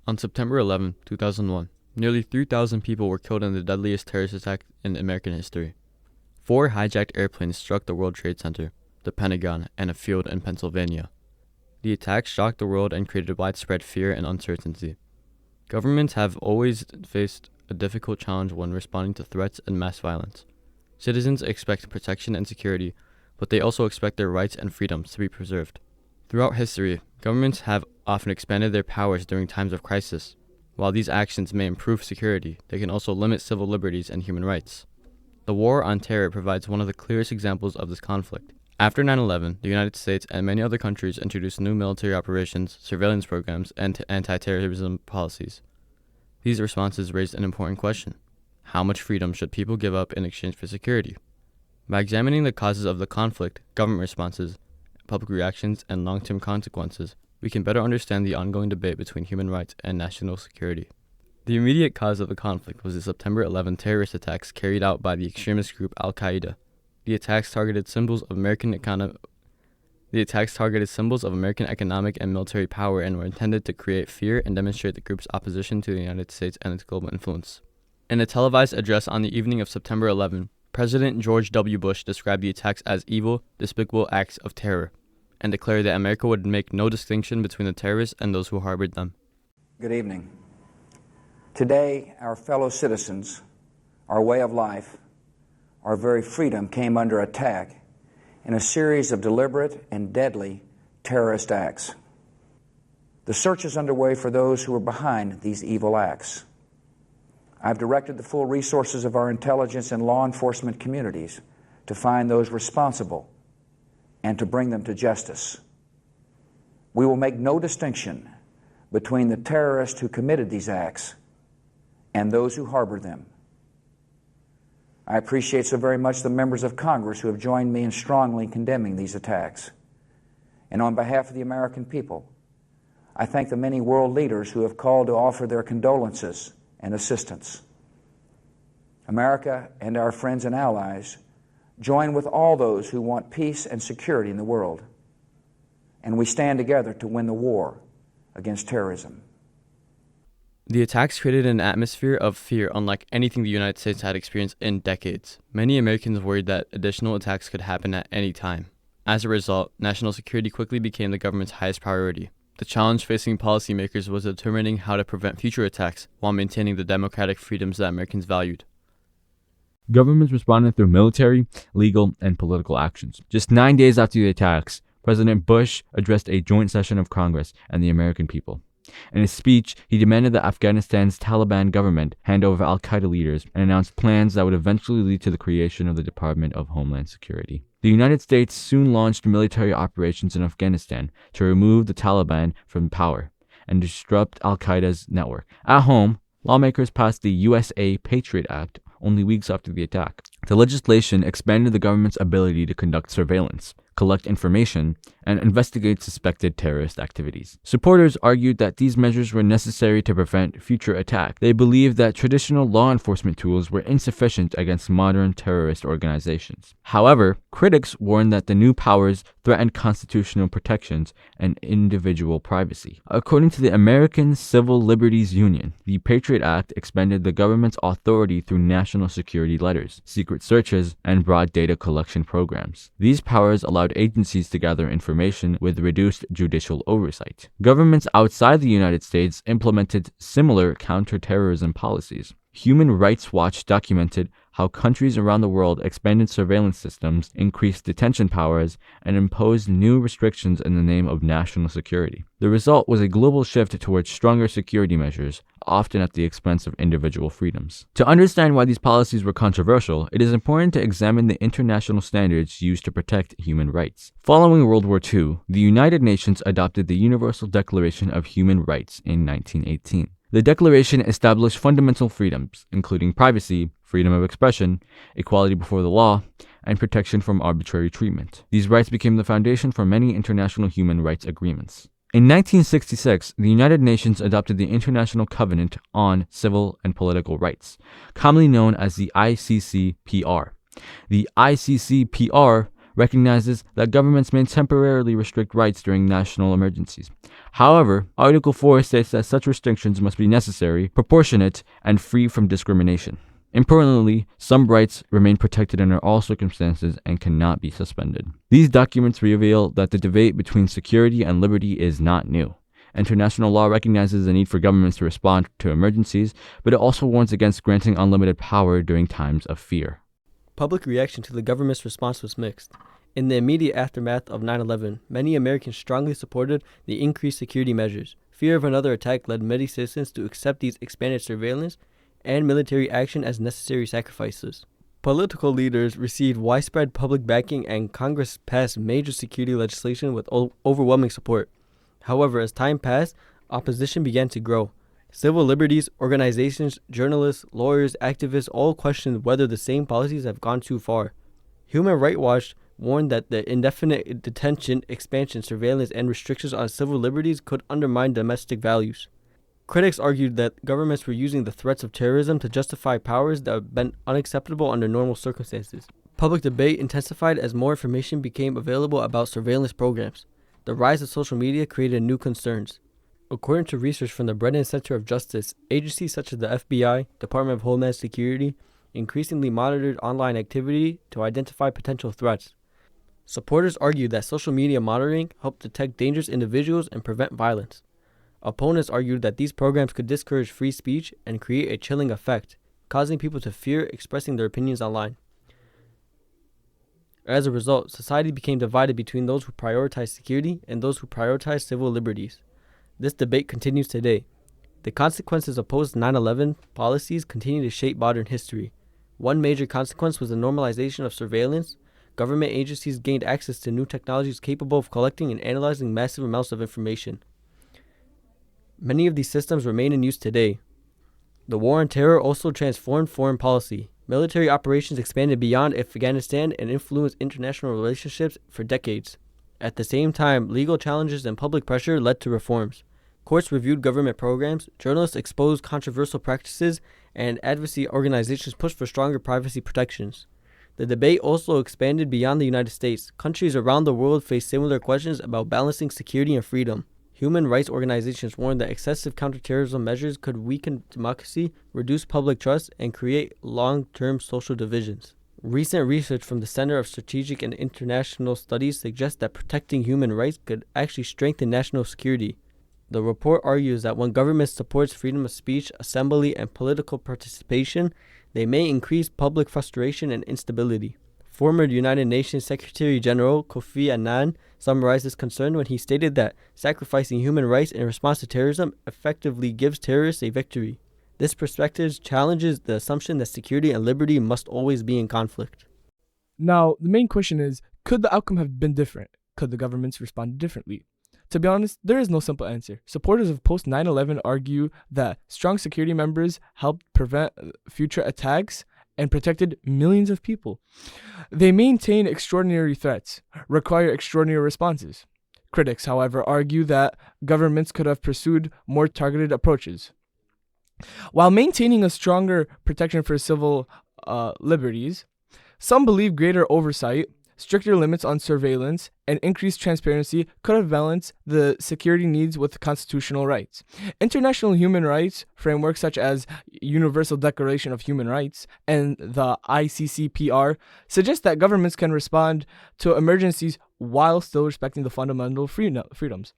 On September 11, 2001, nearly 3,000 people were killed in the deadliest terrorist attack in American history. 4 hijacked airplanes struck the World Trade Center, the Pentagon, and a field in Pennsylvania. The attack shocked the world and created widespread fear and uncertainty. Governments have always faced a difficult challenge when responding to threats and mass violence. Citizens expect protection and security, but they also expect their rights and freedoms to be preserved. Throughout history, governments have often expanded their powers during times of crisis. While these actions may improve security, they can also limit civil liberties and human rights. The War on Terror provides one of the clearest examples of this conflict. After 9/11, the United States and many other countries introduced new military operations, surveillance programs, and anti-terrorism policies. These responses raised an important question. How much freedom should people give up in exchange for security? By examining the causes of the conflict, government responses, public reactions, and long-term consequences, we can better understand the ongoing debate between human rights and national security. The immediate cause of the conflict was the September 11 terrorist attacks carried out by the extremist group Al-Qaeda. The attacks targeted symbols of American economic and military power and were intended to create fear and demonstrate the group's opposition to the United States and its global influence. In a televised address on the evening of September 11, President George W. Bush described the attacks as evil, despicable acts of terror, and declared that America would make no distinction between the terrorists and those who harbored them. Good evening. Today, our fellow citizens, our way of life, our very freedom came under attack in a series of deliberate and deadly terrorist acts. The search is underway for those who are behind these evil acts. I've directed the full resources of our intelligence and law enforcement communities to find those responsible and to bring them to justice. We will make no distinction between the terrorists who committed these acts and those who harbored them. I appreciate so very much the members of Congress who have joined me in strongly condemning these attacks. And on behalf of the American people, I thank the many world leaders who have called to offer their condolences and assistance. America and our friends and allies join with all those who want peace and security in the world, and we stand together to win the war against terrorism. The attacks created an atmosphere of fear unlike anything the United States had experienced in decades. Many Americans worried that additional attacks could happen at any time. As a result, national security quickly became the government's highest priority. The challenge facing policymakers was determining how to prevent future attacks while maintaining the democratic freedoms that Americans valued. Governments responded through military, legal, and political actions. Just 9 days after the attacks, President Bush addressed a joint session of Congress and the American people. In his speech, he demanded that Afghanistan's Taliban government hand over al-Qaeda leaders and announced plans that would eventually lead to the creation of the Department of Homeland Security. The United States soon launched military operations in Afghanistan to remove the Taliban from power and disrupt al-Qaeda's network. At home, lawmakers passed the USA Patriot Act only weeks after the attack. The legislation expanded the government's ability to conduct surveillance, collect information, and investigate suspected terrorist activities. Supporters argued that these measures were necessary to prevent future attacks. They believed that traditional law enforcement tools were insufficient against modern terrorist organizations. However, critics warned that the new powers threatened constitutional protections and individual privacy. According to the American Civil Liberties Union, the Patriot Act expanded the government's authority through national security letters, secret searches, and broad data collection programs. These powers allowed agencies to gather information with reduced judicial oversight. Governments outside the United States implemented similar counterterrorism policies. Human Rights Watch documented how countries around the world expanded surveillance systems, increased detention powers, and imposed new restrictions in the name of national security. The result was a global shift towards stronger security measures, often at the expense of individual freedoms. To understand why these policies were controversial, it is important to examine the international standards used to protect human rights. Following World War II, the United Nations adopted the Universal Declaration of Human Rights in 1918. The Declaration established fundamental freedoms, including privacy, freedom of expression, equality before the law, and protection from arbitrary treatment. These rights became the foundation for many international human rights agreements. In 1966, the United Nations adopted the International Covenant on Civil and Political Rights, commonly known as the ICCPR. The ICCPR recognizes that governments may temporarily restrict rights during national emergencies. However, Article 4 states that such restrictions must be necessary, proportionate, and free from discrimination. Importantly, some rights remain protected under all circumstances and cannot be suspended. These documents reveal that the debate between security and liberty is not new. International law recognizes the need for governments to respond to emergencies, but it also warns against granting unlimited power during times of fear. Public reaction to the government's response was mixed. In the immediate aftermath of 9/11, many Americans strongly supported the increased security measures. Fear of another attack led many citizens to accept these expanded surveillance and military action as necessary sacrifices. Political leaders received widespread public backing, and Congress passed major security legislation with overwhelming support. However, as time passed, opposition began to grow. Civil liberties organizations, journalists, lawyers, activists all questioned whether the same policies have gone too far. Human Rights Watch warned that the indefinite detention, expansion, surveillance, and restrictions on civil liberties could undermine domestic values. Critics argued that governments were using the threats of terrorism to justify powers that have been unacceptable under normal circumstances. Public debate intensified as more information became available about surveillance programs. The rise of social media created new concerns. According to research from the Brennan Center of Justice, agencies such as the FBI, Department of Homeland Security, increasingly monitored online activity to identify potential threats. Supporters argued that social media monitoring helped detect dangerous individuals and prevent violence. Opponents argued that these programs could discourage free speech and create a chilling effect, causing people to fear expressing their opinions online. As a result, society became divided between those who prioritized security and those who prioritized civil liberties. This debate continues today. The consequences of post-9/11 policies continue to shape modern history. One major consequence was the normalization of surveillance. Government agencies gained access to new technologies capable of collecting and analyzing massive amounts of information. Many of these systems remain in use today. The war on terror also transformed foreign policy. Military operations expanded beyond Afghanistan and influenced international relationships for decades. At the same time, legal challenges and public pressure led to reforms. Courts reviewed government programs, journalists exposed controversial practices, and advocacy organizations pushed for stronger privacy protections. The debate also expanded beyond the United States. Countries around the world faced similar questions about balancing security and freedom. Human rights organizations warned that excessive counterterrorism measures could weaken democracy, reduce public trust, and create long-term social divisions. Recent research from the Center of Strategic and International Studies suggests that protecting human rights could actually strengthen national security. The report argues that when government supports freedom of speech, assembly, and political participation, they may increase public frustration and instability. Former United Nations Secretary General Kofi Annan summarized this concern when he stated that sacrificing human rights in response to terrorism effectively gives terrorists a victory. This perspective challenges the assumption that security and liberty must always be in conflict. Now, the main question is, could the outcome have been different? Could the governments respond differently? To be honest, there is no simple answer. Supporters of post-9/11 argue that strong security members helped prevent future attacks and protected millions of people. They maintain extraordinary threats, require extraordinary responses. Critics, however, argue that governments could have pursued more targeted approaches. While maintaining a stronger protection for civil liberties, some believe greater oversight, stricter limits on surveillance, and increased transparency could have balanced the security needs with constitutional rights. International human rights frameworks such as Universal Declaration of Human Rights and the ICCPR suggest that governments can respond to emergencies while still respecting the fundamental freedoms.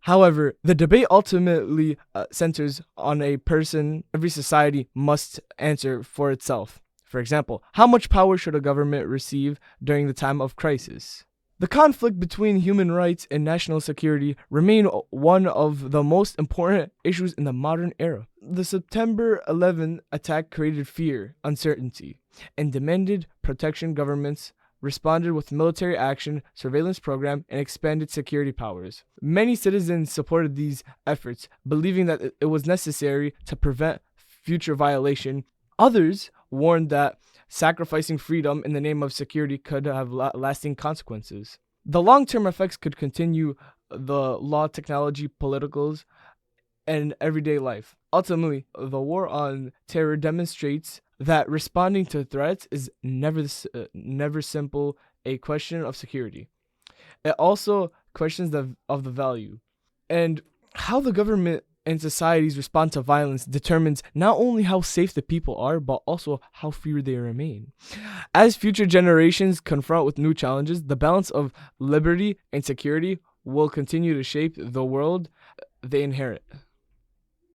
However, the debate ultimately centers on a person every society must answer for itself. For example, how much power should a government receive during the time of crisis? The conflict between human rights and national security remain one of the most important issues in the modern era. The September 11 attack created fear, uncertainty, and demanded protection. Governments responded with military action, surveillance program, and expanded security powers. Many citizens supported these efforts, believing that it was necessary to prevent future violation. Others warned that sacrificing freedom in the name of security could have lasting consequences. The long-term effects could continue the law, technology, politicals, and everyday life. Ultimately, the war on terror demonstrates that responding to threats is never simple a question of security. It also questions of the value. And how the government and societies respond to violence determines not only how safe the people are, but also how free they remain. As future generations confront with new challenges, the balance of liberty and security will continue to shape the world they inherit.